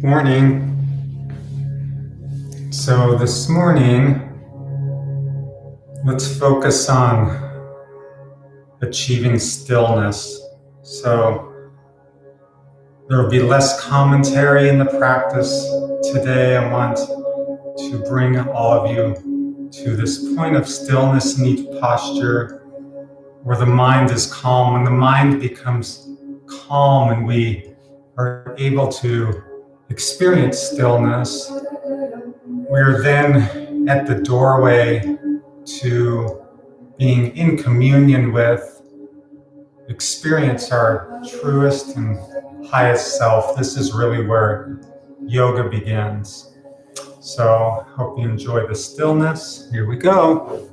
Morning. So this morning, let's focus on achieving stillness. So there will be less commentary in the practice. Today I want to bring all of you to this point of stillness, neat posture, where the mind is calm. When the mind becomes calm and we are able to experience stillness, we're then at the doorway to being in communion with, experience our truest and highest self. This is really where yoga begins. So hope you enjoy the stillness. Here we go.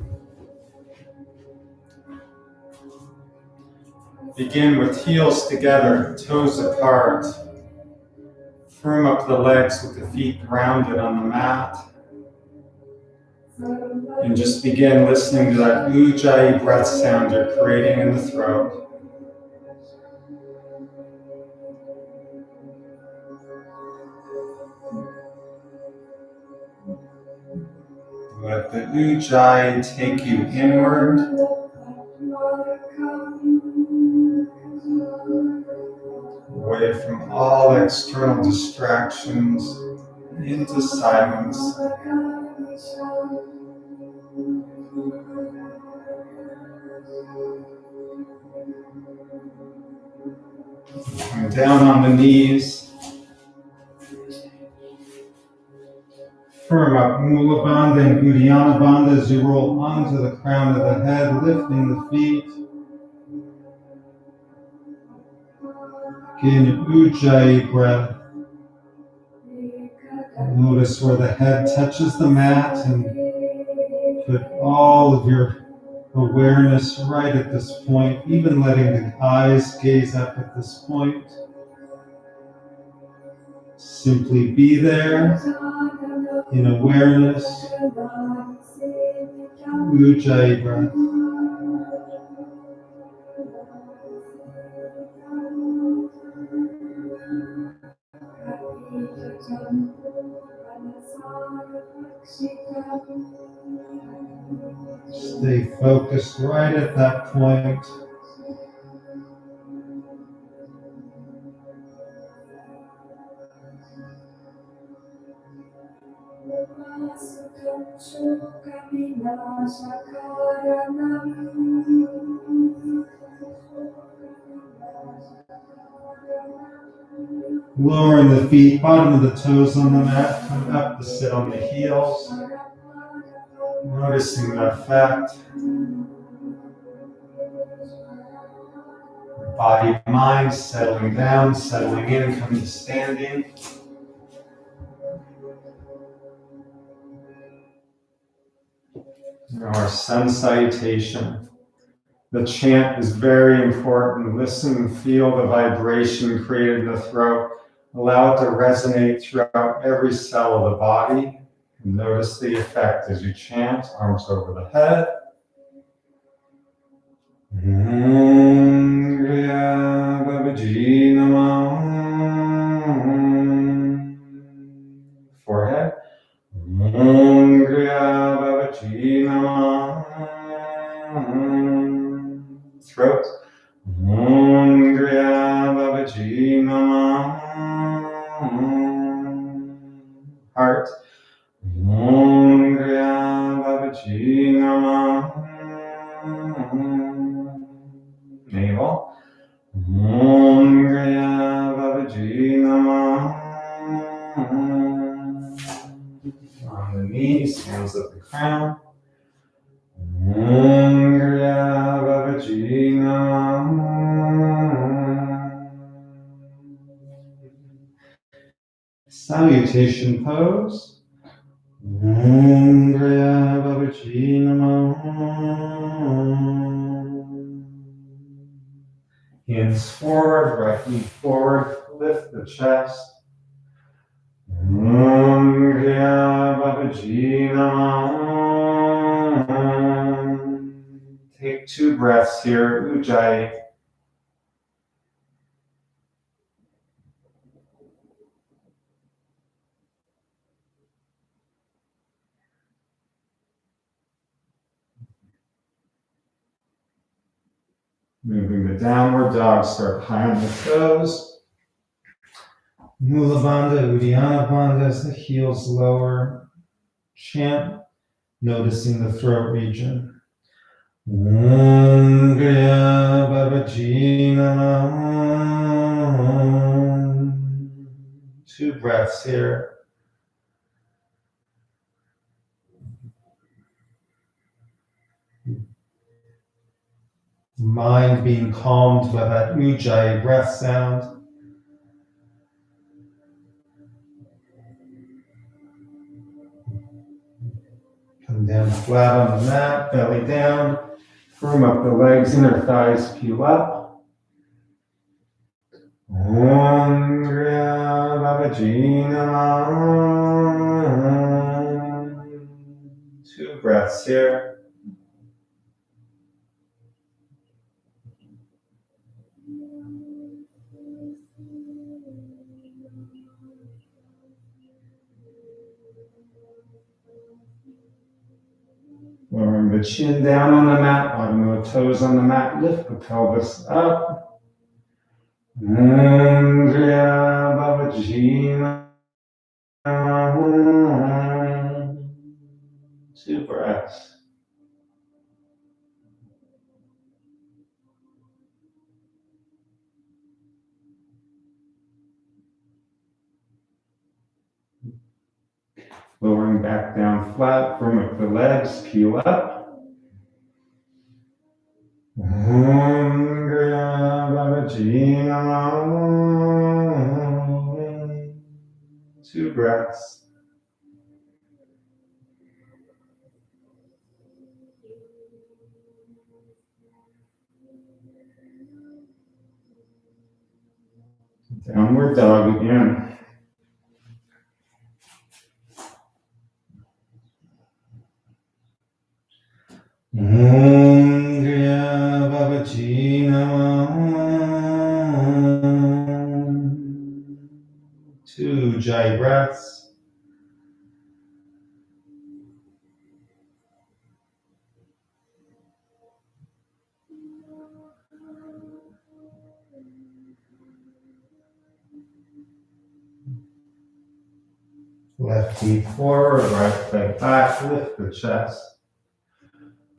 Begin with heels together, toes apart. Firm up the legs with the feet grounded on the mat. And just begin listening to that ujjayi breath sound you're creating in the throat. Let the ujjayi take you inward. Away from all external distractions, into silence. Come down on the knees. Firm up Mula Bandha and Uddiyana Bandha as you roll onto the crown of the head, lifting the feet. Again, your ujjayi breath. Notice where the head touches the mat and put all of your awareness right at this point, even letting the eyes gaze up at this point. Simply be there in awareness. Ujjayi breath. Stay focused right at that point. Lowering the feet, bottom of the toes on the mat, come up to sit on the heels. Noticing the effect. Body, mind, settling down, settling in, coming to standing. Our sun salutation. The chant is very important. Listen and feel the vibration created in the throat. Allow it to resonate throughout every cell of the body. And notice the effect as you chant, arms over the head. Kriya Babaji Namah. Forehead. Kriya Babaji Namah. Throat. Kriya Babaji Namah. Heart. Kriya Babaji Namah. Navel. Kriya Babaji Namah. On the knees, hands at the crown. Kriya Babaji Namah. Salutation pose. Kriya Babaji Namah. Hands forward, right knee forward, lift the chest. Kriya Babaji Namah. Take 2 breaths here, Ujjayi. Moving the downward dog, start high on the toes. Mula Bandha, Uddiyana Bandha as the heels lower. Chant, noticing the throat region. Kriya Babaji Namah. 2 breaths here. Mind being calmed by that Ujjayi breath sound. Come down flat on the mat, belly down. Firm up the legs, inner thighs peel up. Kriya Babaji Namah. 2 breaths here. Lowering the chin down on the mat, bottom of the toes on the mat, lift the pelvis up. Kriya Babaji Namah. 2 breaths. Lowering back down flat, firm up the legs, peel up. Kriya Babaji Namah. 2 breaths. Downward dog again. Kriya Babaji Namah. 2 Ujjayi breaths. Left knee forward, right leg back, lift the chest.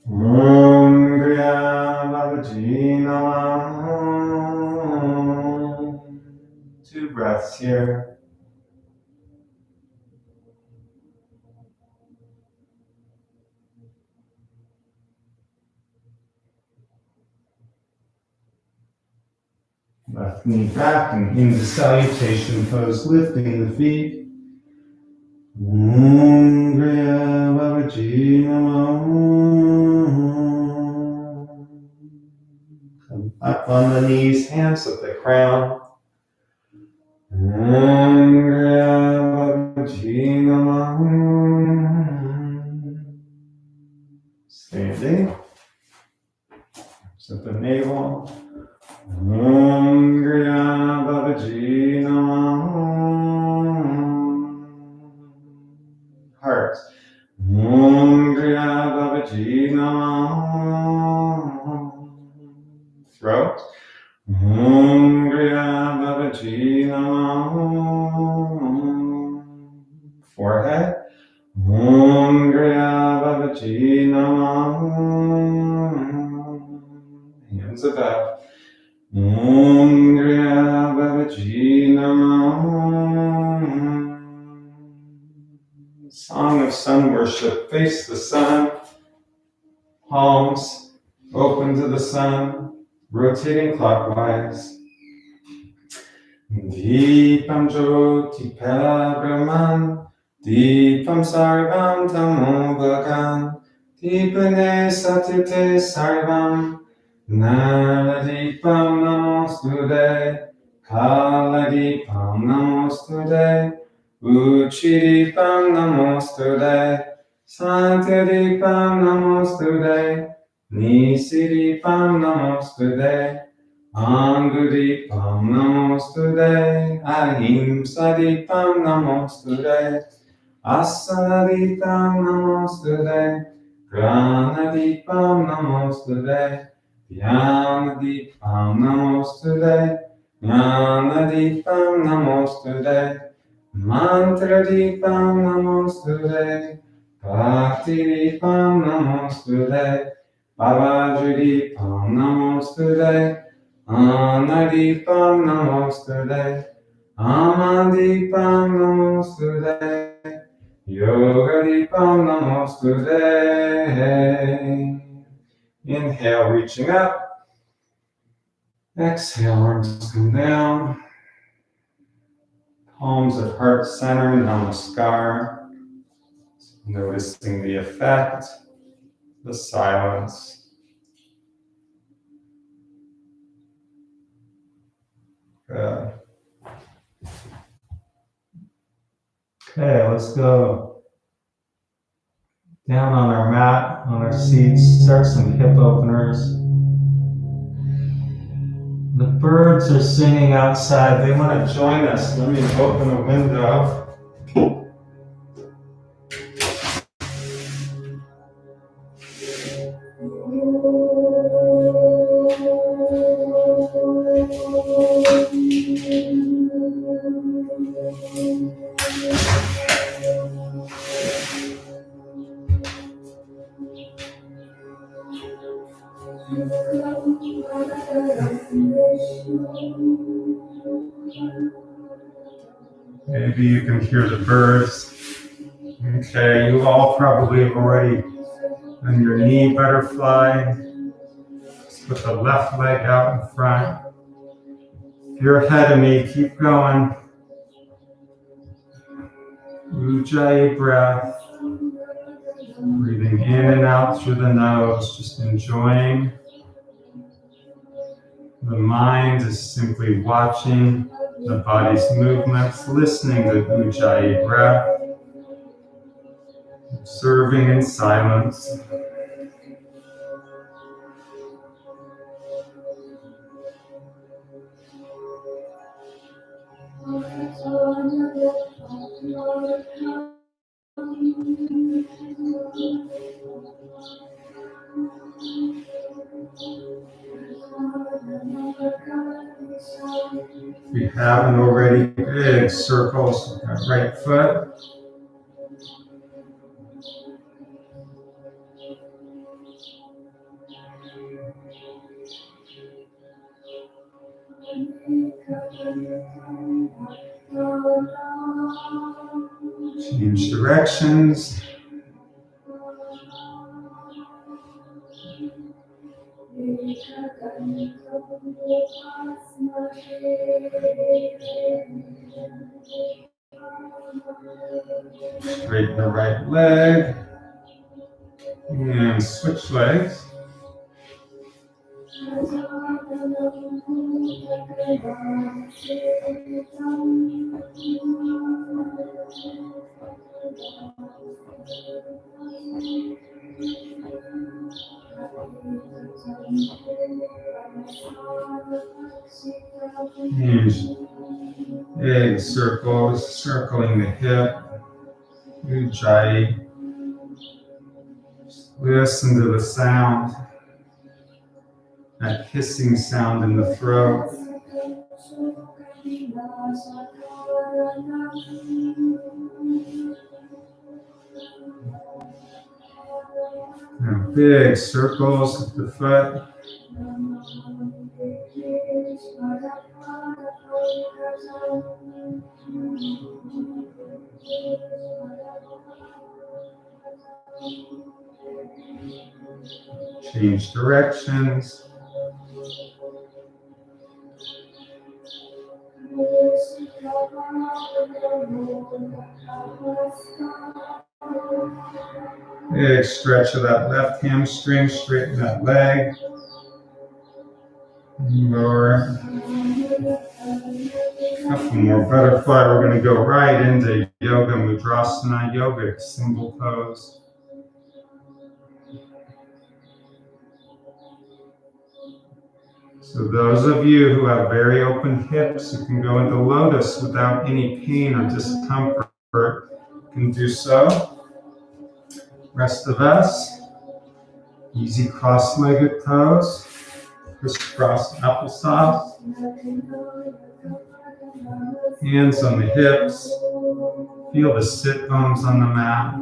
Om Kriya Babaji Namah. 2 breaths here. Left knee back and into salutation pose, lifting the feet. Om Kriya Babaji Namah. Come up on the knees, hands at the crown. Om Kriya Babaji Namah. Standing. At the navel. Om Kriya Babaji Namah. Heart. Om Kriya Babaji Namah. Throat. Om Kriya Babaji Namah. Forehead. Om Kriya Babaji Namah. Hands above. Om Kriya Babaji Namah. Song of sun worship. Face the sun. Palms open to the sun. Rotating clockwise. Deepam Jyoti Parabrahman. Deepam Sarvam Tamobhagan. Deepane Satite Sarvam. Naladipam Namostude. Kaladipam Namostude. Uchidipam Namostude. Santidipam Namostude. Nisidipam Namostude. Angudipam Namostude. Ahimsadipam Namostude. Asadipam Namostude. Pranadipam Namostude. Dhyanadipam Namostude. Jnanadipam Namostude. Mantradipam Namostude. Bhakti-dipam Namostude. Babajidipam Namostude. Anadipam Namostude. Amadipam Namostude. Yogadipam Namostude. Inhale, reaching up. Exhale, arms come down. Palms at heart center, namaskar. Noticing the effect, the silence. Good. Okay, let's go down on our mat, on our seats, start some hip openers. The birds are singing outside. They want to join us. Let me open a window. Maybe you can hear the birds. Okay, you all probably have already done your knee butterfly. Just put the left leg out in front. If you're ahead of me, keep going. Ujjayi breath. Breathing in and out through the nose, just enjoying. The mind is simply watching the body's movements, listening to Ujjayi breath, observing in silence. If you haven't already, big circles with that right foot. directions. Straighten the right leg. And switch legs. And egg circles, circling the hip. Ujjayi. Listen to the sound, that hissing sound in the throat. And big circles at the foot. Change directions. Big stretch of that left hamstring, straighten that leg. Lower. Couple more butterfly. We're going to go right into Yoga Mudrasana, yogic single pose. So those of you who have very open hips, you can go into lotus without any pain or discomfort. You can do so. Rest of us, easy cross-legged pose, crisscross applesauce. Hands on the hips. Feel the sit bones on the mat.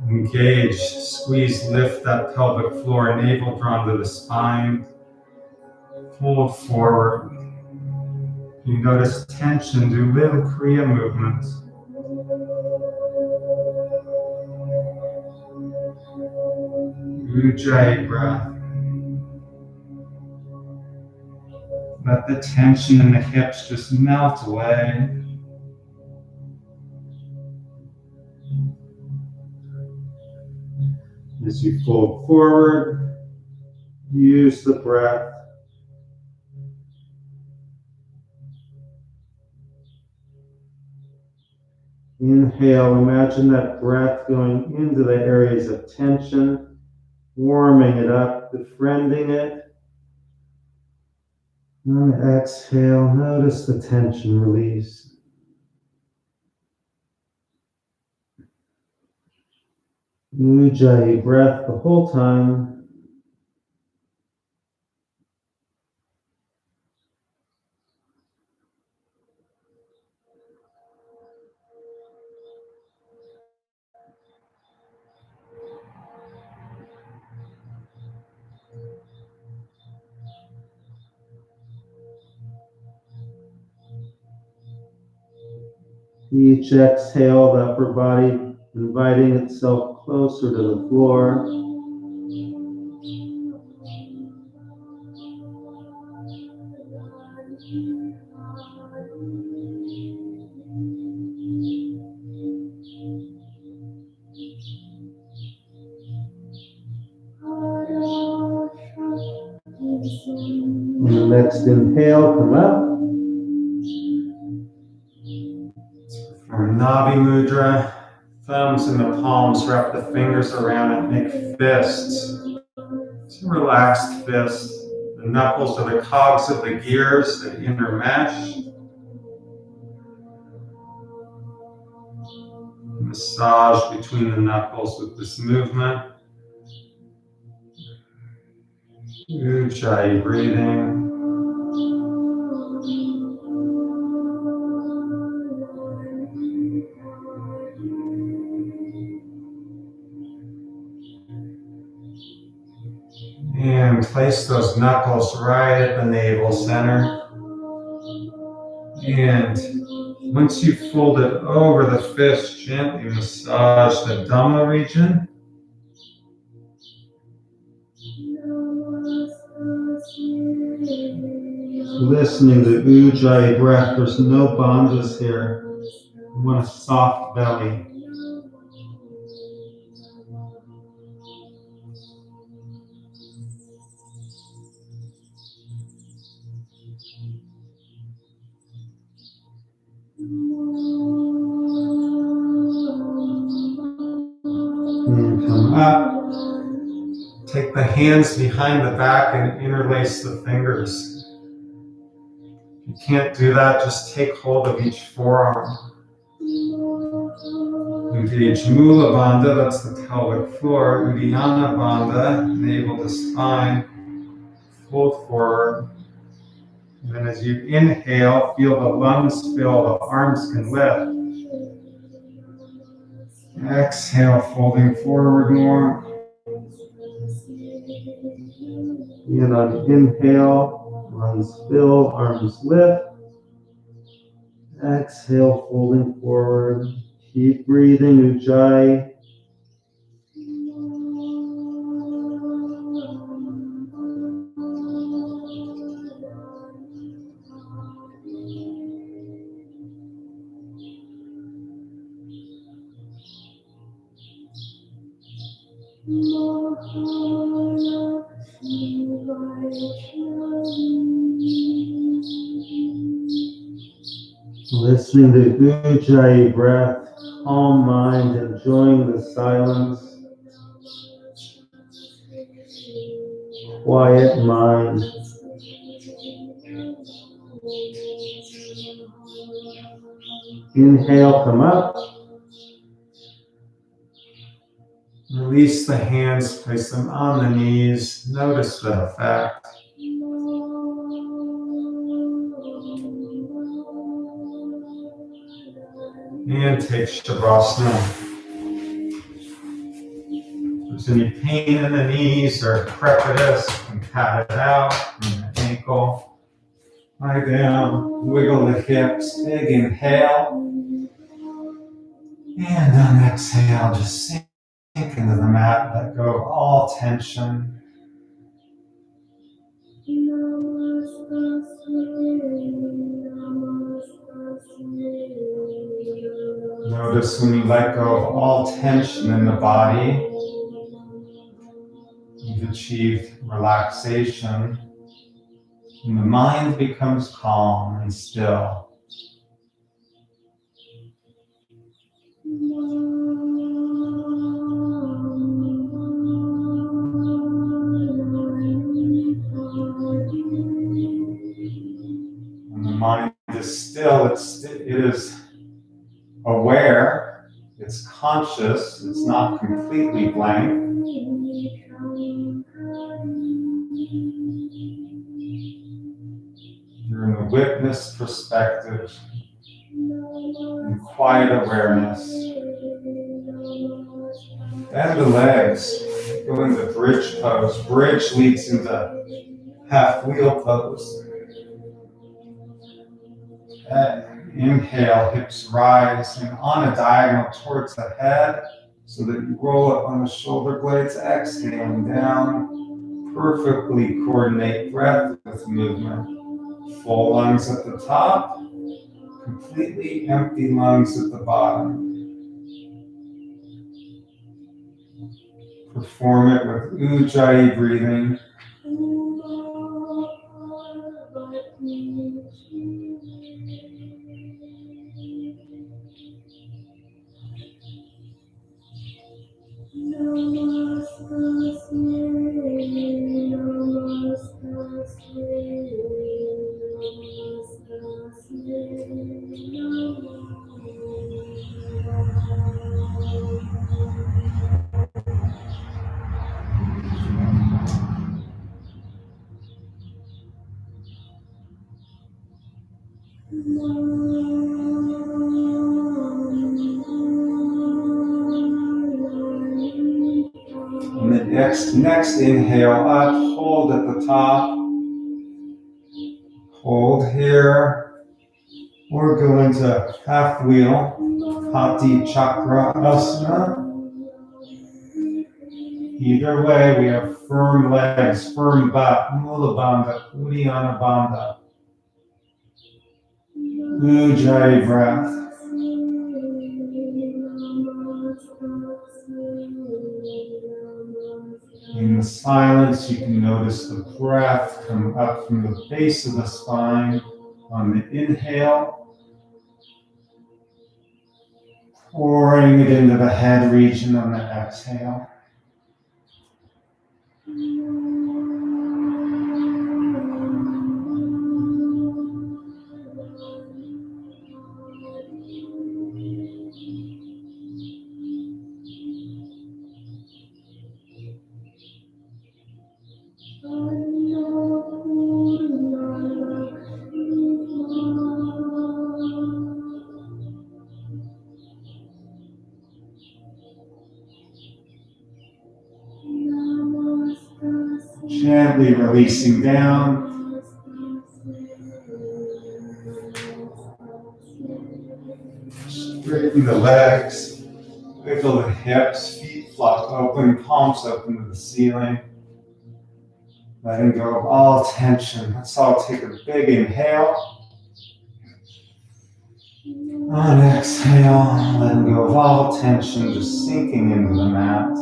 Engage, squeeze, lift that pelvic floor, navel drawn to the spine. Hold forward. You notice tension, do little Kriya movements. Ujjayi breath. Let the tension in the hips just melt away. As you fold forward, use the breath. Inhale, imagine that breath going into the areas of tension, warming it up, befriending it. And exhale, notice the tension release. Ujjayi breath the whole time. Each exhale, the upper body inviting itself closer to the floor. On the next inhale, come up. From Nabi Mudra, thumbs in the palms, wrap the fingers around it, make fists. It's a relaxed fist. The knuckles are the cogs of the gears that intermesh. Massage between the knuckles with this movement. Ujjayi breathing. And place those knuckles right at the navel center. And Once you fold it over the fist, gently massage the Dhamma region. Listening to Ujjayi breath, there's no bandhas here. You want a soft belly. And come up. Take the hands behind the back and interlace the fingers. If you can't do that, just take hold of each forearm. Engage Mula Bandha, that's the pelvic floor. Uddiyana Bandha, enable the spine. Fold forward. And then as you inhale, feel the lungs fill, the arms can lift. Exhale, folding forward more. And on inhale, lungs fill, arms lift. Exhale, folding forward. Keep breathing, Ujjayi. Listening to Ujjayi breath, calm mind, enjoying the silence, quiet mind. Inhale, come up. Release the hands, place them on the knees. Notice the effect. And take Shavasana. If there's any pain in the knees or crepitus, you can pat it out from the ankle. Lie down, wiggle the hips, big inhale. And on exhale, just sink into the mat, let go of all tension. Notice when you let go of all tension in the body, you've achieved relaxation, and the mind becomes calm and still. When the mind is still, it is aware, it's conscious, it's not completely blank. You're in the witness perspective, in quiet awareness. Bend the legs, go into bridge pose. Bridge leads into half wheel pose. Inhale, hips rise, and on a diagonal towards the head, so that you roll up on the shoulder blades. Exhaling down. Perfectly coordinate breath with movement. Full lungs at the top, completely empty lungs at the bottom. Perform it with Ujjayi breathing. And the next inhale up, hold at the top. Hold here. or go into half wheel, Hati Chakra Asana. Either way, we have firm legs, firm butt, Mula Bandha, Uddiyana Bandha. Ujjayi breath. In the silence, you can notice the breath come up from the base of the spine on the inhale, pouring it into the head region on the exhale. Gently releasing down. Straighten the legs, wiggle the hips, feet flop open, palms open to the ceiling. Letting go of all tension. Let's all take a big inhale. On exhale, letting go of all tension, just sinking into the mat.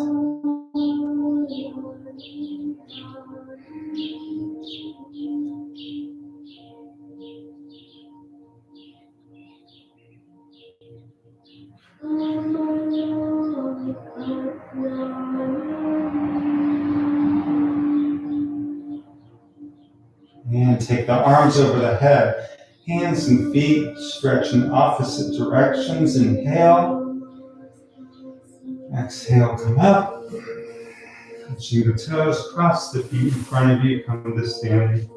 And take the arms over the head, hands and feet stretch in opposite directions. Inhale. Exhale, come up. Touching the toes, cross the feet in front of you, come to standing.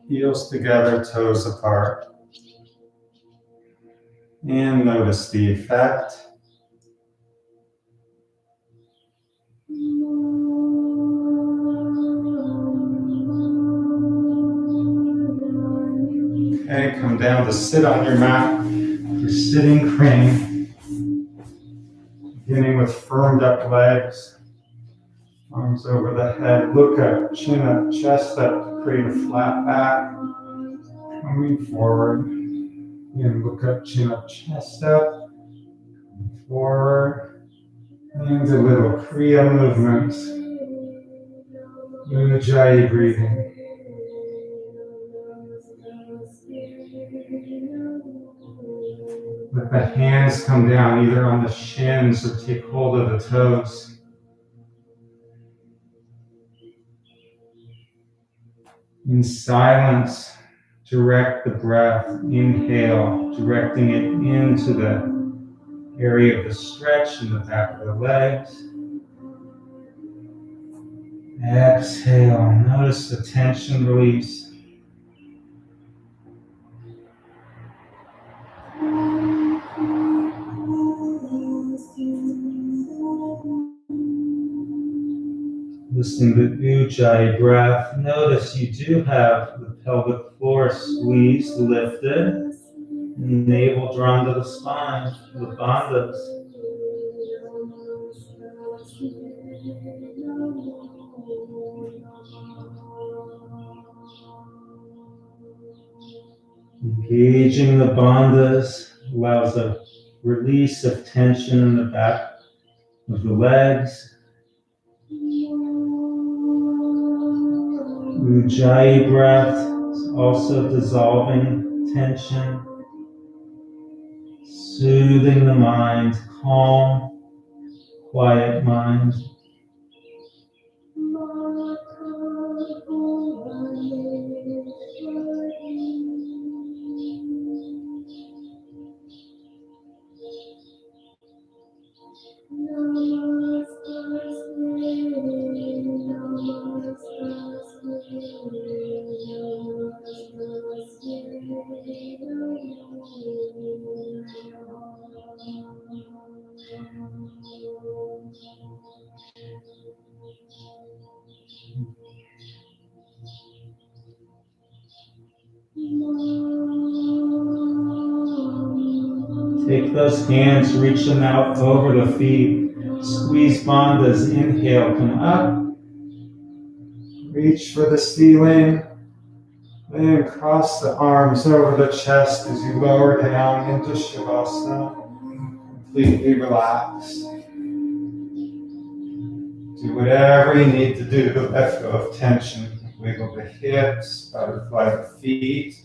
Heels together, toes apart. And notice the effect. Okay, come down to sit on your mat. You're sitting crane. Beginning with firmed up legs. Arms over the head. Look up, chin up, chest up to create a flat back. Coming forward. And look up, chin up, chest up. Forward. And a little Kriya movement. Ujjayi breathing. Let the hands come down either on the shins or take hold of the toes. In silence, direct the breath. Inhale, directing it into the area of the stretch in the back of the legs. Exhale, notice the tension release. Listening to Ujjayi breath, notice you do have the pelvic floor squeezed, lifted, navel drawn to the spine, the bandhas. Engaging the bandhas allows a release of tension in the back of the legs. Ujjayi breath is also dissolving tension, soothing the mind, calm, quiet mind. those hands, reach them out over the feet. Squeeze bandhas, inhale, come up. Reach for the ceiling. Then cross the arms over the chest as you lower down into Shavasana. Completely relax. Do whatever you need to do to let go of tension. Wiggle the hips, butterfly the feet.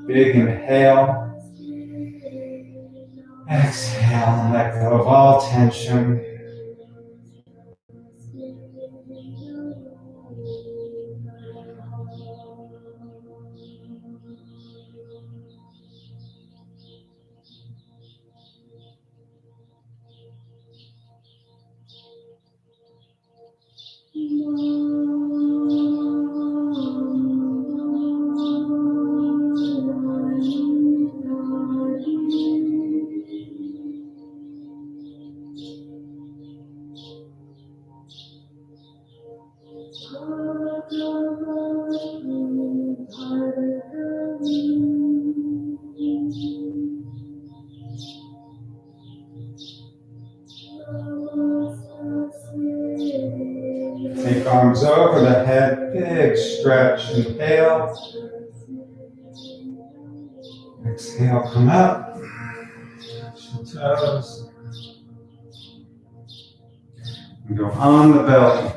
Big inhale. Exhale and let go of all tension. Take arms over the head, big stretch, inhale. Exhale, come up. Touch your toes. And go on the belly.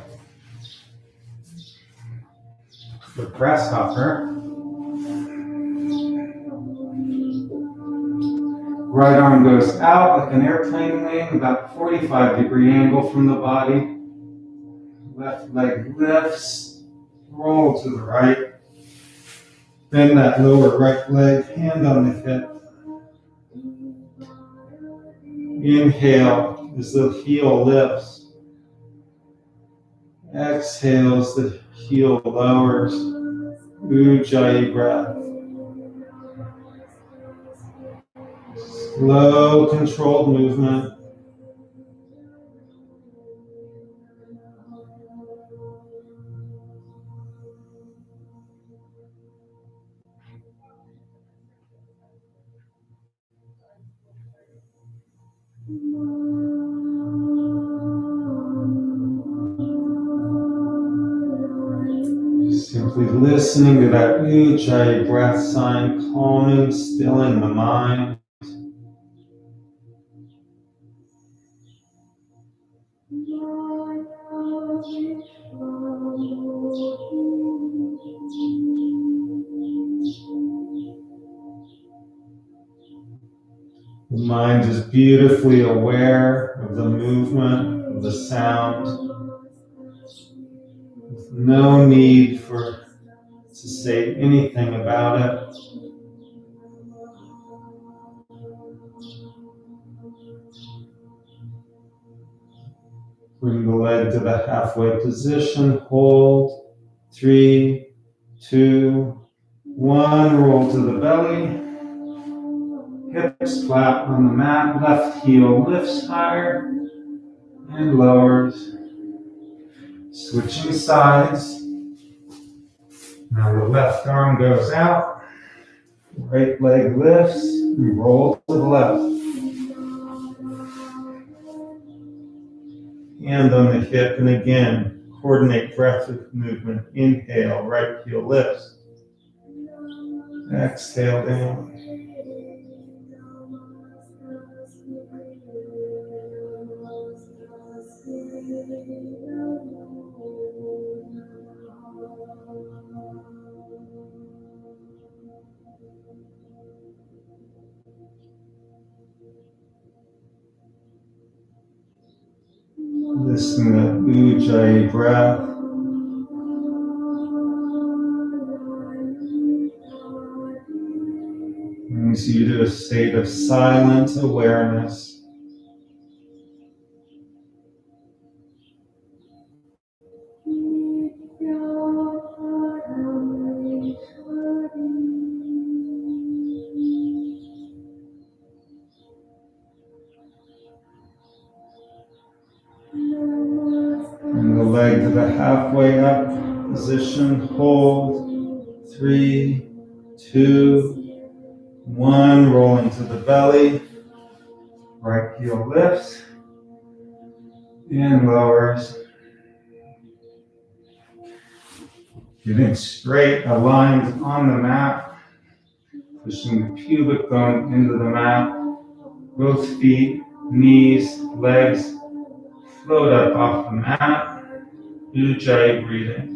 The grasshopper. Right arm goes out like an airplane wing, about 45-degree angle from the body. Left leg lifts, roll to the right. Bend that lower right leg, hand on the hip. Inhale as the heel lifts. Exhale as the heel lowers. Ujjayi breath. Slow, controlled movement. Simply listening to that Ujjayi breath sign, calming, stilling the mind. The mind is beautifully aware of the movement, of the sound, with no need to say anything about it. Bring the leg to the halfway position, hold, 3, 2, 1, roll to the belly. Hips flat on the mat, left heel lifts higher and lowers. Switching sides. Now the left arm goes out, right leg lifts, and roll to the left. Hand on the hip, and again, coordinate breath with movement. Inhale, right heel lifts. Exhale down. Listen to the Ujjayi breath. Brings you to a state of silent awareness. And the leg to the halfway up position, hold, 3, 2, 1, rolling to the belly. Right heel lifts and lowers. Getting straight, aligned on the mat. Pushing the pubic bone into the mat. Both feet, knees, legs float up off the mat. Ujjayi breathing.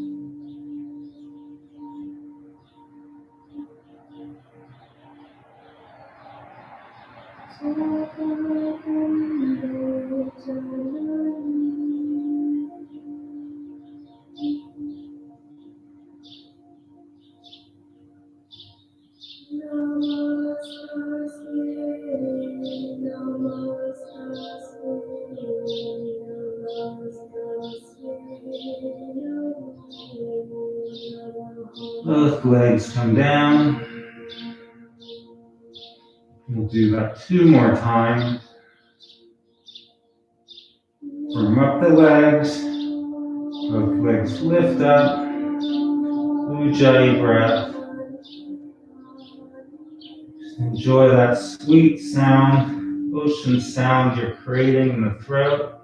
Both legs come down. We'll do that 2 more times. Firm up the legs. Both legs lift up. Ujjayi breath. Just enjoy that sweet sound, ocean sound you're creating in the throat.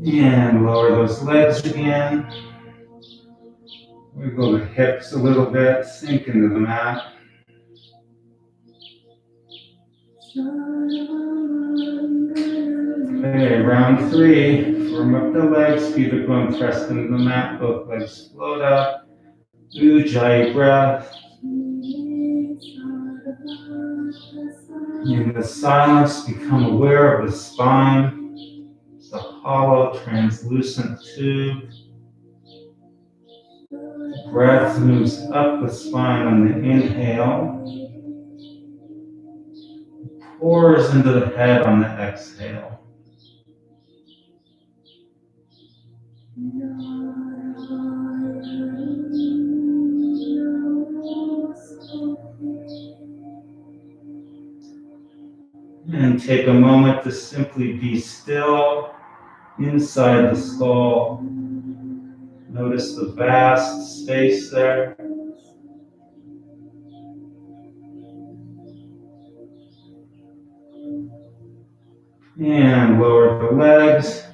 And lower those legs again. Wiggle the hips a little bit, sink into the mat. Okay, round 3. Firm up the legs, pubic bone pressed into the mat, both legs float up. Ujjayi breath. In the silence, become aware of the spine. It's a hollow, translucent tube. Breath moves up the spine on the inhale. Pours into the head on the exhale. And take a moment to simply be still inside the skull. Notice the vast space there. And lower the legs.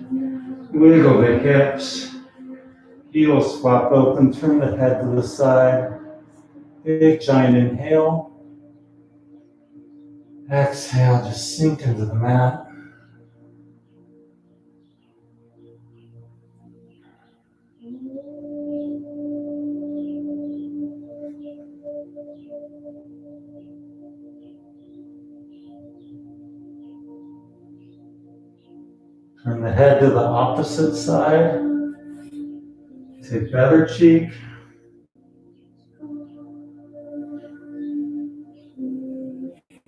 Wiggle the hips. Heels flop open. Turn the head to the side. Big giant inhale. Exhale, just sink into the mat. Turn the head to the opposite side. Take the other cheek.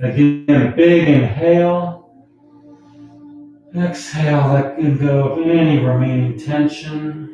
Again, a big inhale. Exhale, let go of any remaining tension.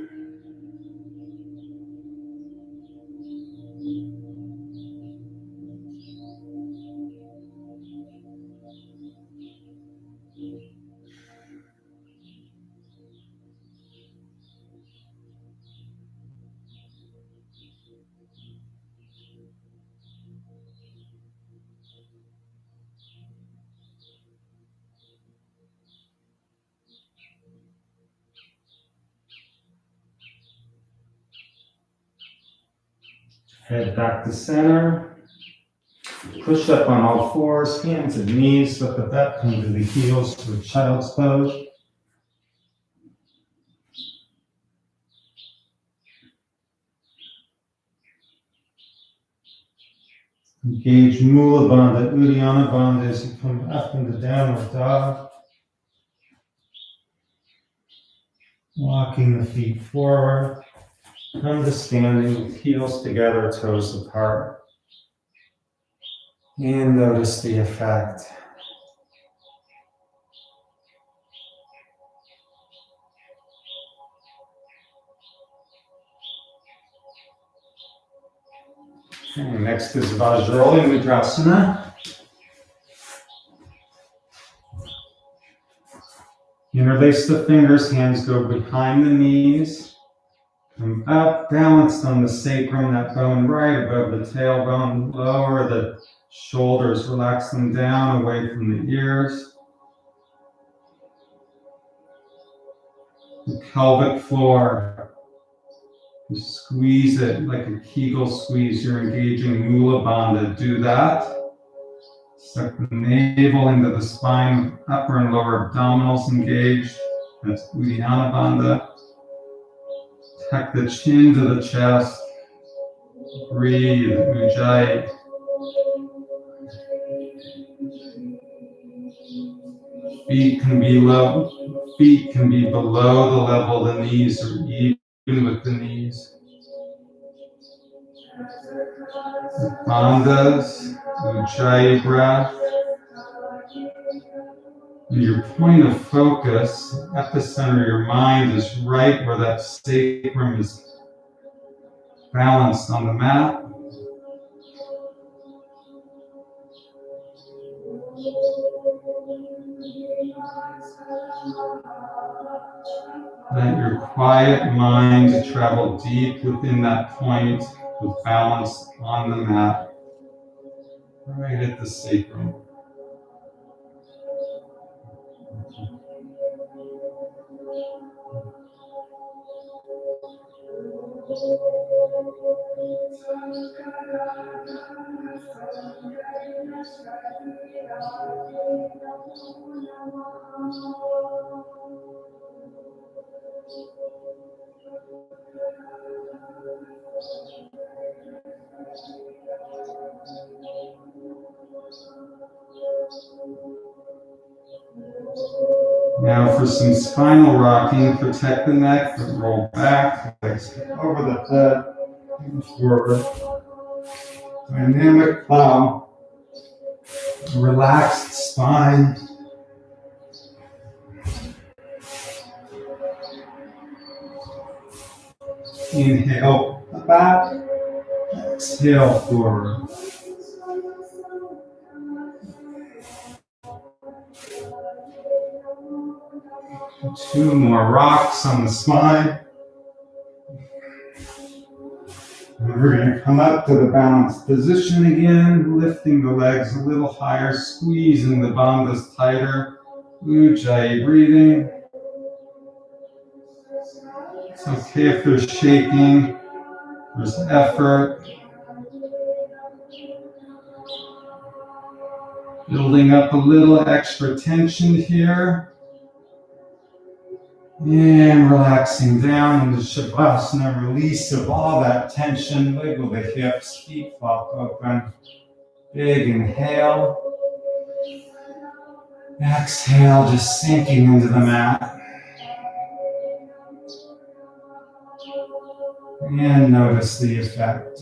Head back to center. Push up on all fours, hands and knees, let the butt come to the heels to a child's pose. Engage Mula Bandha, Uddiyana Bandha as you come up into downward dog. Walking the feet forward. Come to standing with heels together, toes apart. And notice the effect. Okay, next is Vajroli Mudrasana. Interlace the fingers, hands go behind the knees. Come up, balanced on the sacrum, that bone right above the tailbone. Lower the shoulders, relax them down away from the ears. The pelvic floor, you squeeze it like a Kegel squeeze. You're engaging Mula Bandha. Do that. Suck the navel into the spine, upper and lower abdominals engaged. That's Uddiyana Bandha. Tuck the chin to the chest. Breathe, Ujjayi. Feet can be below the level of the knees or even with the knees. Bandhas, Ujjayi breath. And your point of focus, epicenter of your mind, is right where that sacrum is balanced on the mat. Let your quiet mind travel deep within that point with balance on the mat, right at the sacrum. Now for some spinal rocking, protect the neck, but roll back, legs over the head, and forward. Dynamic plow, relaxed spine. Inhale back, exhale forward. Two more rocks on the spine. And we're going to come up to the balanced position again, lifting the legs a little higher, squeezing the bandhas tighter. Ujjayi breathing. It's okay if there's shaking, there's effort. Building up a little extra tension here. And relaxing down into Shavasana, release of all that tension. Wiggle the hips, feet flop open. Big inhale. Exhale, just sinking into the mat. And notice the effect.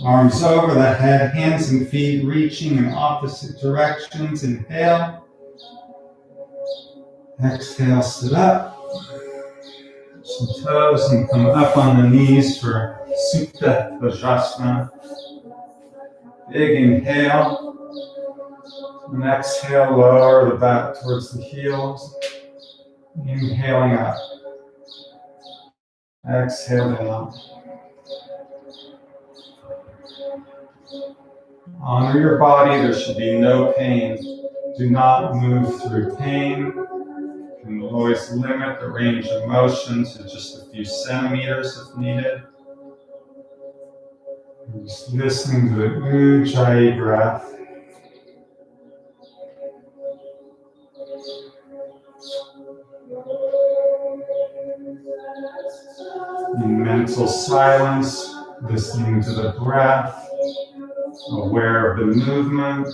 Arms over the head, hands and feet reaching in opposite directions. Inhale. Exhale, sit up. Some toes and come up on the knees for Supta Vajrasana. Big inhale. And exhale, lower the back towards the heels. Inhaling up. Exhale down. Honor your body, there should be no pain. Do not move through pain. You can always limit the range of motion to just a few centimeters if needed. And just listening to the Ujjayi breath. In mental silence, listening to the breath, aware of the movement.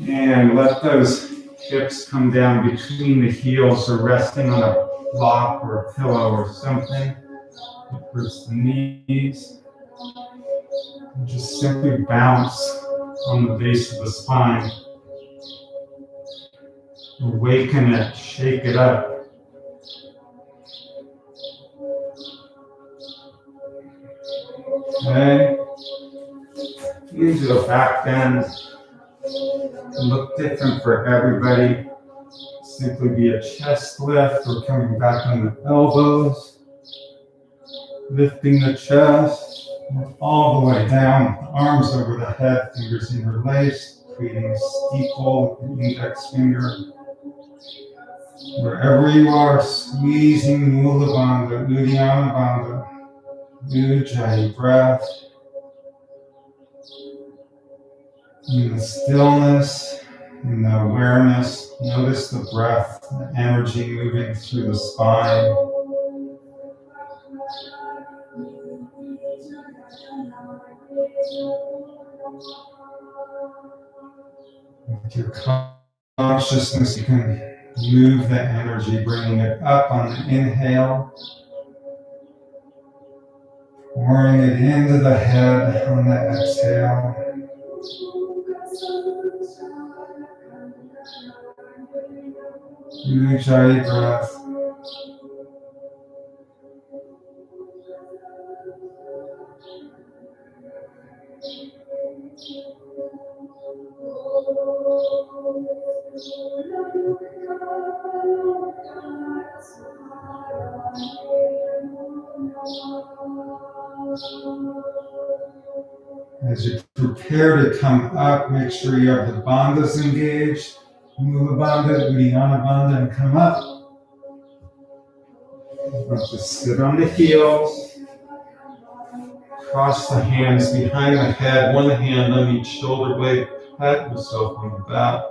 And let those hips come down between the heels or resting on a block or a pillow or something. First the knees. And just simply bounce on the base of the spine. Awaken it, shake it up. Okay. Into the back bend. Look different for everybody. Simply be a chest lift or coming back on the elbows. Lifting the chest all the way down, arms over the head, fingers interlaced, creating a steeple with the index finger. Wherever you are, squeezing Mula Bandha, Uddiyana Bandha, Ujjayi breath. In the stillness, in the awareness, notice the breath, the energy moving through the spine. With your consciousness, you can move the energy, bringing it up on the inhale, pouring it into the head on the exhale. Ujjayi breath. As you prepare to come up, make sure you have the bandhas engaged. Mula Bandha, Uddiyana Bandha, and come up. Just sit on the heels. Cross the hands behind the head, one hand on each shoulder blade. Pat yourself on the back.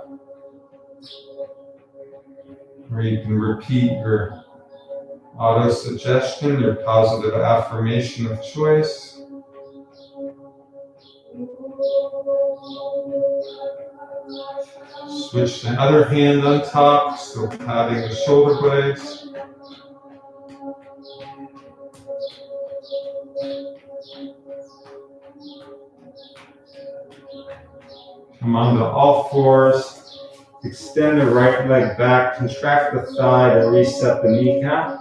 Or you can repeat your auto-suggestion, your positive affirmation of choice. Switch the other hand on top, still patting the shoulder blades. Come onto all fours. Extend the right leg back, contract the thigh to reset the kneecap.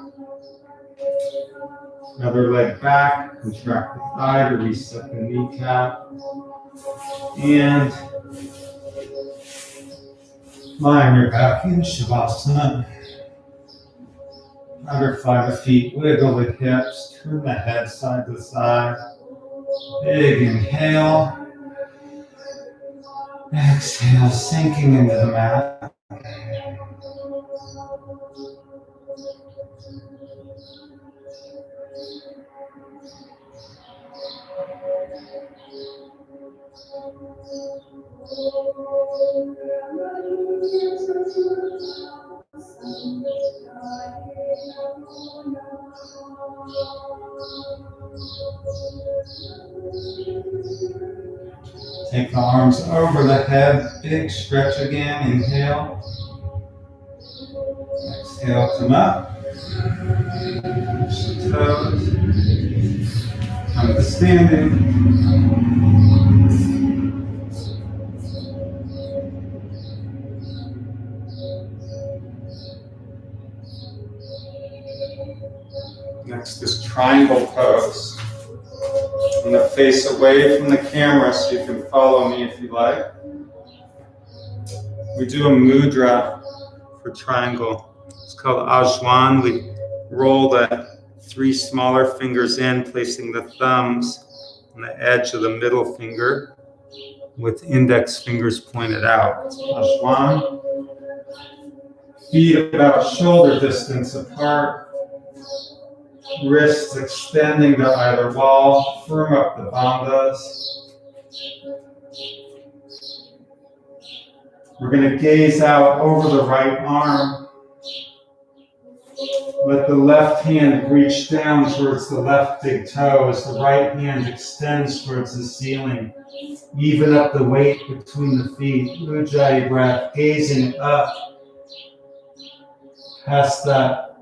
Another leg back, contract the thigh to reset the kneecap. And lie on your back in Shavasana. Butterfly the feet, wiggle the hips, turn the head side to side. Big inhale. Exhale, sinking into the mat. Take the arms over the head, big stretch again, inhale. Exhale, come up. Touch the toes. Come to standing. Next is triangle pose. I'm going to face away from the camera so you can follow me if you like. We do a mudra for triangle. It's called Ajwan. We roll the 3 smaller fingers in, placing the thumbs on the edge of the middle finger with index fingers pointed out. Ajwan. Feet about shoulder distance apart. Wrists extending to either wall. Firm up the bandhas. We're going to gaze out over the right arm. Let the left hand reach down towards the left big toe as the right hand extends towards the ceiling. Even up the weight between the feet. Ujjayi breath, gazing up past that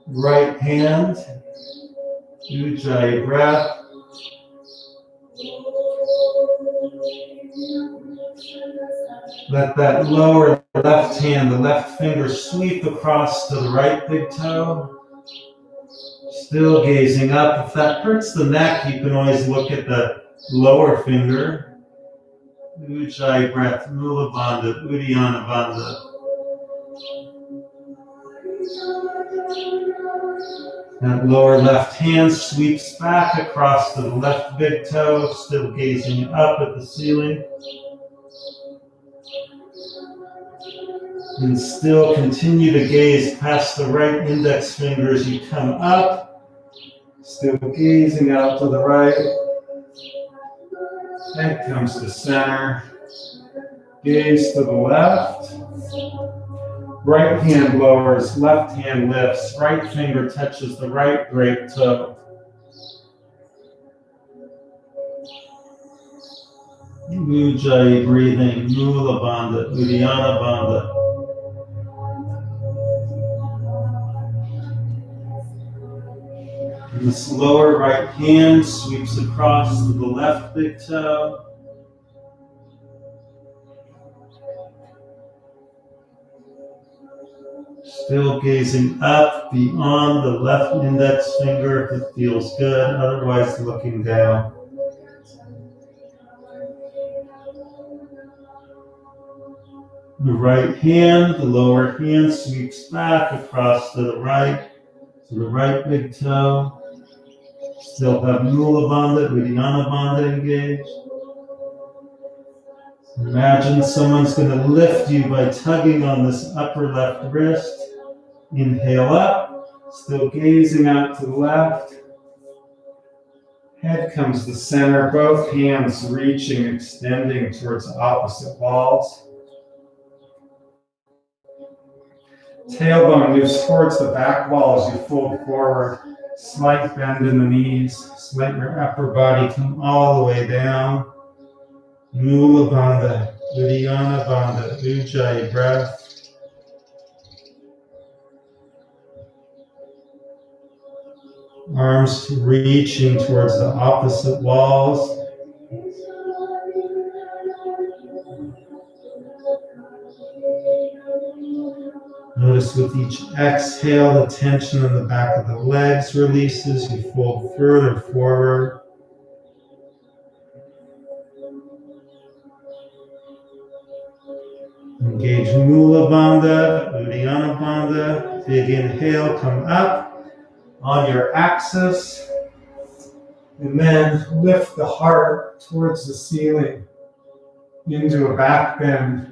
right hand. Ujjayi breath. Let that lower left hand, the left finger, sweep across to the right big toe. Still gazing up. If that hurts the neck, you can always look at the lower finger. Ujjayi breath, Mula Bandha, Uddiyana Bandha. That lower left hand sweeps back across to the left big toe, still gazing up at the ceiling. And still continue to gaze past the right index finger as you come up. Still gazing out to the right. Head comes to center. Gaze to the left. Right hand lowers, left hand lifts. Right finger touches the right great toe. Ujjayi breathing, Mula Bandha, Uddiyana Bandha. And this lower right hand sweeps across to the left big toe. Still gazing up beyond the left index finger if it feels good, otherwise looking down. The right hand, the lower hand sweeps back across to the right big toe. Still have Mula Bandha, Uddiyana Bandha engaged. Imagine someone's going to lift you by tugging on this upper left wrist. Inhale up, still gazing out to the left. Head comes to center, both hands reaching, extending towards opposite walls. Tailbone moves towards the back wall as you fold forward. Slight bend in the knees. Let your upper body come all the way down. Mula Bandha, Uddiyana Bandha, Ujjayi breath. Arms reaching towards the opposite walls. Notice with each exhale, the tension in the back of the legs releases. You fold further forward. Engage Mula Bandha, Uddiyana Bandha. Big inhale, come up on your axis. And then lift the heart towards the ceiling into a back bend.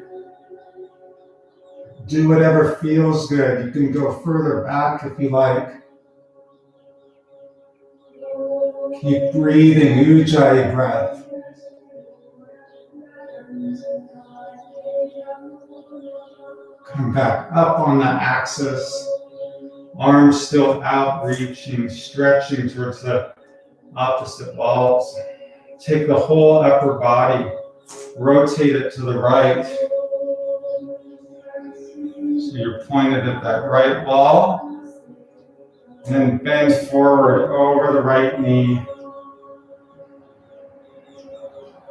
Do whatever feels good. You can go further back if you like. Keep breathing, Ujjayi breath. Come back up on the axis. Arms still out, reaching, stretching towards the opposite walls. Take the whole upper body, rotate it to the right. So you're pointed at that right wall. And then bend forward over the right knee.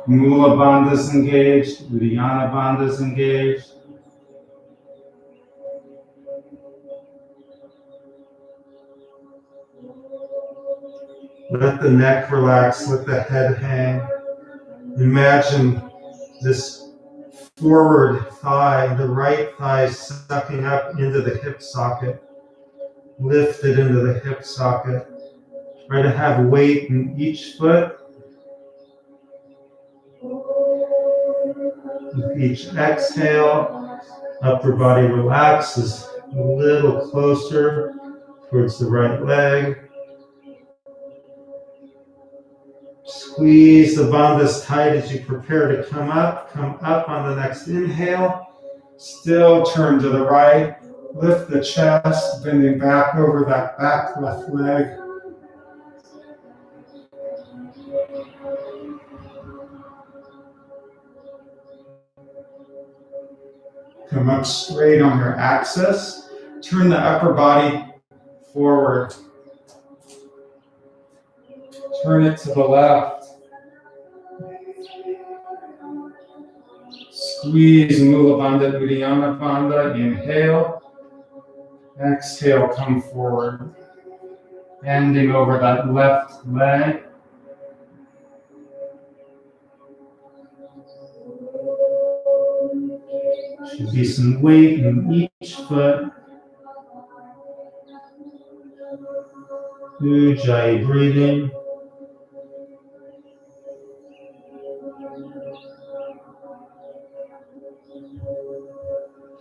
Mula Bandha is engaged, Uddiyana Bandha is engaged. Let the neck relax, let the head hang. Imagine this forward thigh, the right thigh sucking up into the hip socket. Lift it into the hip socket. Try to have weight in each foot. With each exhale, upper body relaxes a little closer towards the right leg. Squeeze the bandhas tight as you prepare to come up. Come up on the next inhale. Still turn to the right. Lift the chest, bending back over that back left leg. Come up straight on your axis. Turn the upper body forward. Turn it to the left. Squeeze Mula Bandha Uddiyana Bandha. Inhale. Exhale, come forward. Bending over that left leg. Should be some weight in each foot. Ujjayi breathing.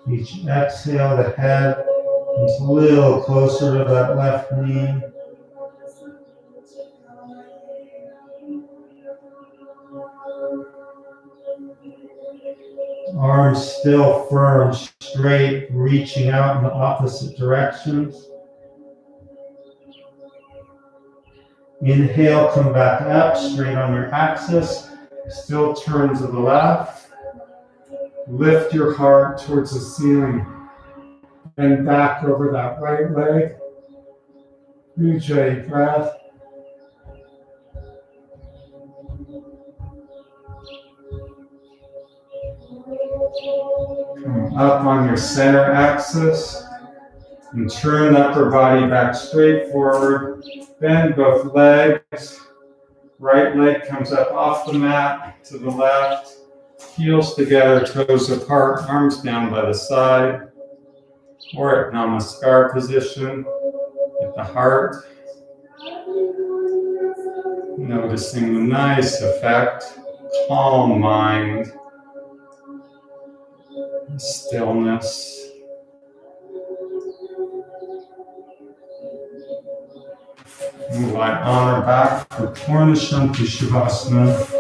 Each exhale, the head comes a little closer to that left knee. Arms still firm, straight, reaching out in the opposite directions. Inhale, come back up, straight on your axis. Still turn to the left. Lift your heart towards the ceiling. Bend back over that right leg. Ujjayi breath. Come up on your center axis and turn the upper body back straight forward. Bend both legs. Right leg comes up off the mat to the left. Heels together, toes apart, arms down by the side. Or at Namaskar position at the heart. Noticing the nice effect, calm mind, stillness. Move my honor back for Purna Shanti Shavasana.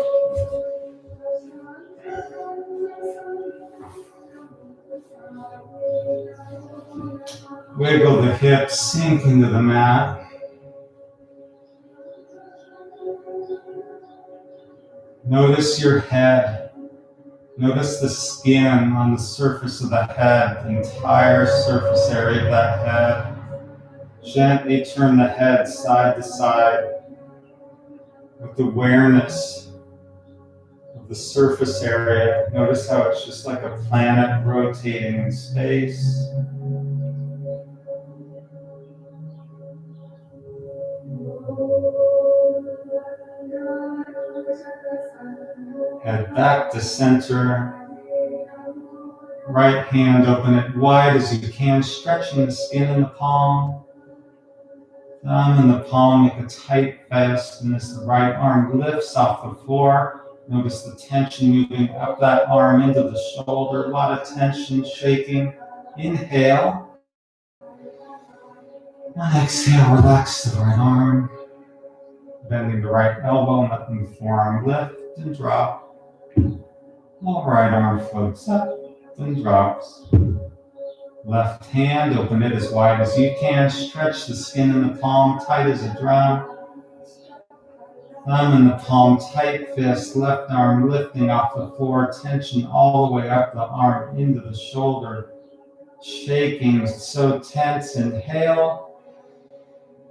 Wiggle the hips, sink into the mat. Notice your head. Notice the skin on the surface of the head, the entire surface area of that head. Gently turn the head side to side with awareness of the surface area. Notice how it's just like a planet rotating in space. Head back to center. Right hand, open it wide as you can, stretching the skin in the palm. Thumb in the palm, make a tight fist, and as the right arm lifts off the floor, notice the tension moving up that arm into the shoulder. A lot of tension, shaking. Inhale. And exhale, relax the right arm. Bending the right elbow and letting the forearm lift and drop. While right arm floats up and drops. Left hand, open it as wide as you can. Stretch the skin in the palm, tight as a drum. Thumb in the palm, tight fist. Left arm lifting off the floor. Tension all the way up the arm into the shoulder. Shaking, so tense. Inhale.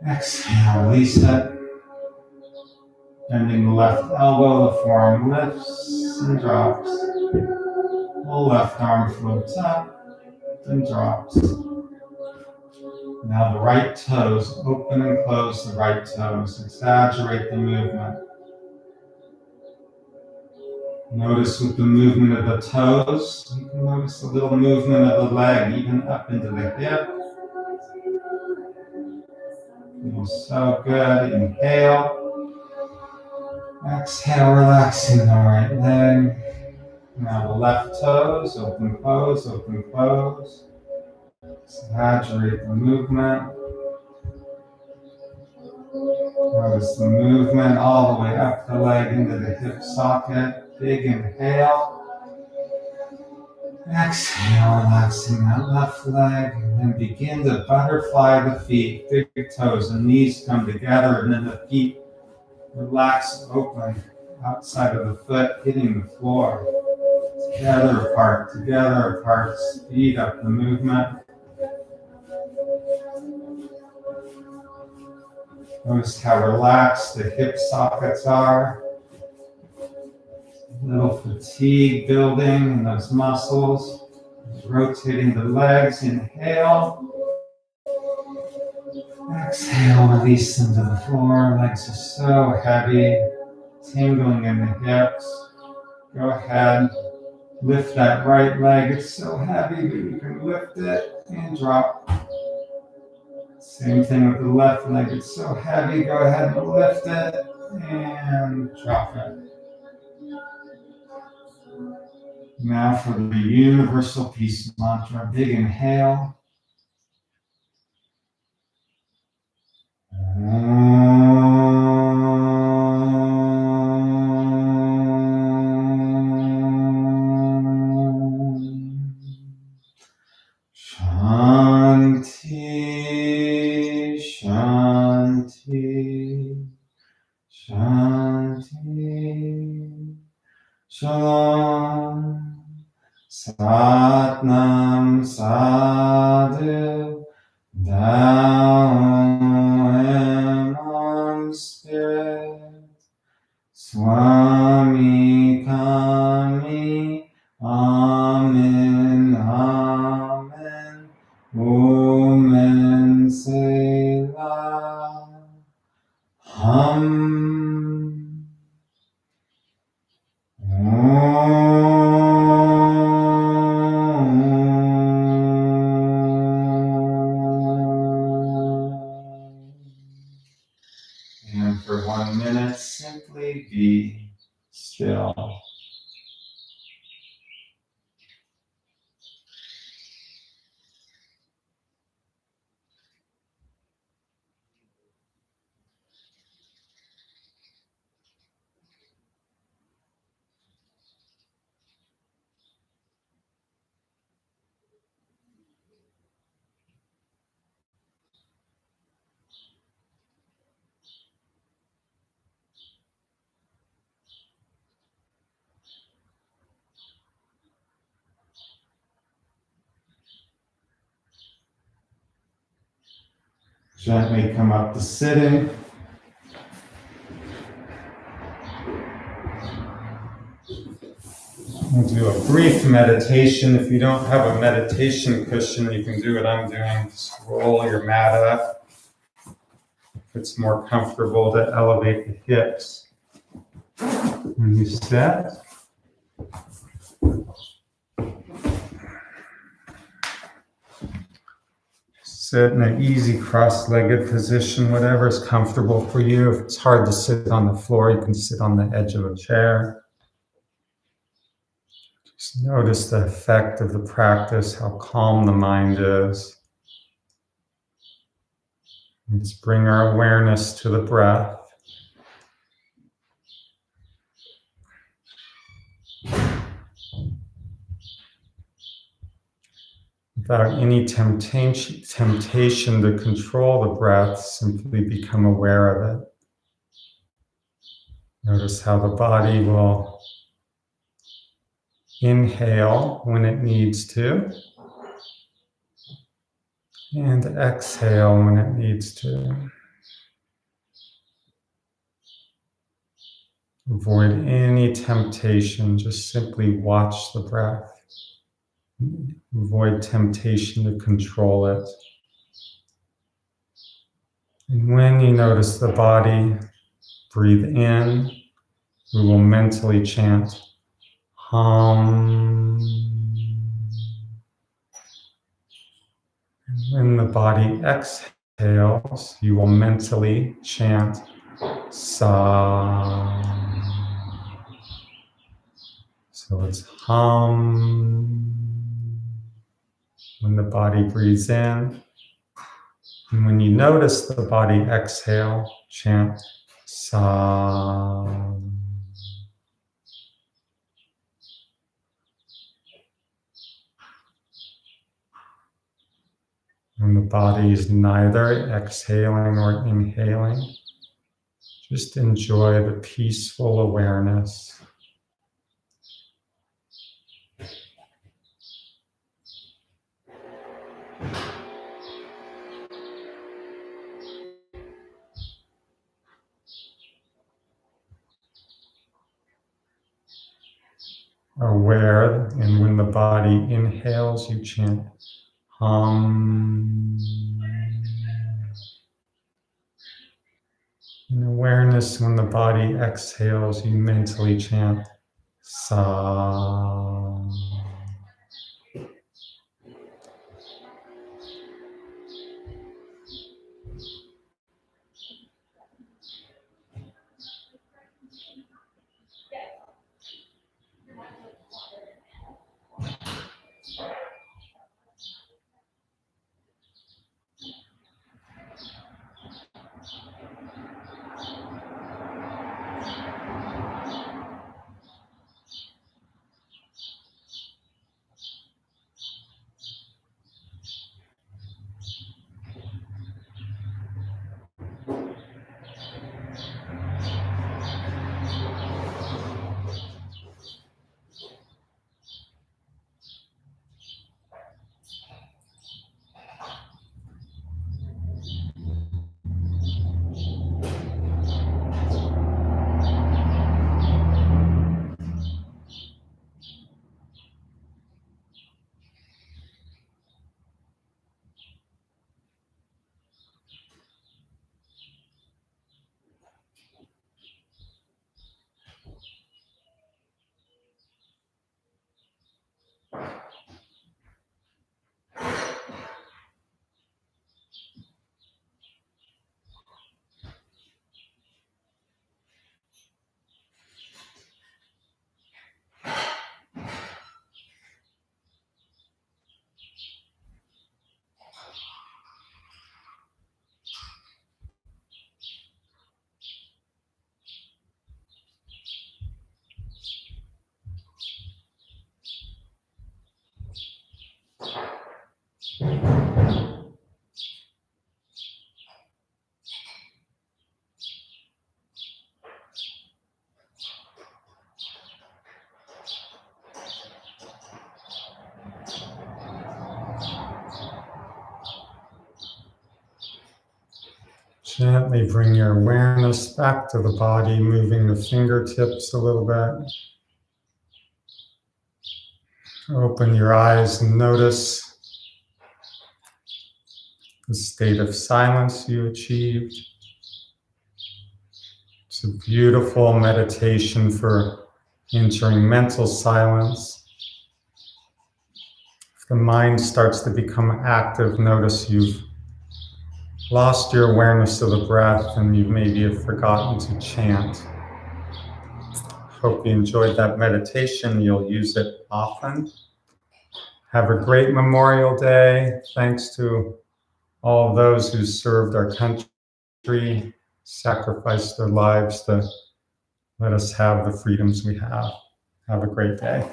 Exhale, release it. Bending the left elbow, the forearm lifts and drops. The left arm floats up and drops. Now the right toes, open and close the right toes. Exaggerate the movement. Notice with the movement of the toes, you can notice a little movement of the leg, even up into the hip. Feels so good. Inhale. Exhale, relaxing the right leg. Now the left toes, open, close, open, close. Exaggerate the movement. Notice the movement all the way up the leg into the hip socket. Big inhale. Exhale, relaxing that left leg. And then begin to butterfly the feet. Big toes and knees come together, and then the feet relax open outside of the foot, hitting the floor. Together apart. Speed up the movement. Notice how relaxed the hip sockets are. A little fatigue building in those muscles. Rotating the legs. Inhale. Exhale, release them to the floor. Legs are so heavy, tingling in the hips. Go ahead, lift that right leg. It's so heavy, but you can lift it and drop. Same thing with the left leg. It's so heavy. Go ahead and lift it and drop it. Now for the universal peace mantra. Big inhale. Shanti, Shanti, Shanti, Shalom, Satnam Sadhu, Thou am on spirit, Swami Kami, Amen, Amen, Om Selah, Hum. And for 1 minute, simply be still. Gently come up to sitting. We'll do a brief meditation. If you don't have a meditation cushion, you can do what I'm doing. Just roll your mat up. If it's more comfortable to elevate the hips. When you sit, sit in an easy cross-legged position, whatever is comfortable for you. If it's hard to sit on the floor, you can sit on the edge of a chair. Just notice the effect of the practice, how calm the mind is. And just bring our awareness to the breath. Without any temptation to control the breath, simply become aware of it. Notice how the body will inhale when it needs to, and exhale when it needs to. Avoid any temptation, just simply watch the breath. Avoid temptation to control it. And when you notice the body, breathe in, we will mentally chant Hum. And when the body exhales, you will mentally chant Sa. So it's hum when the body breathes in, And when you notice the body exhale, chant Sa. When the body is neither exhaling or inhaling, just enjoy the peaceful awareness. Aware, and when the body inhales, you chant Hum. And awareness, when the body exhales, you mentally chant Sa. Gently bring your awareness back to the body, moving the fingertips a little bit. Open your eyes and notice the state of silence you achieved. It's a beautiful meditation for entering mental silence. If the mind starts to become active, notice you've lost your awareness of the breath and you maybe have forgotten to chant. Hope you enjoyed that meditation. You'll use it often. Have a great Memorial Day. Thanks to all of those who served our country, sacrificed their lives to let us have the freedoms we have. Have a great day.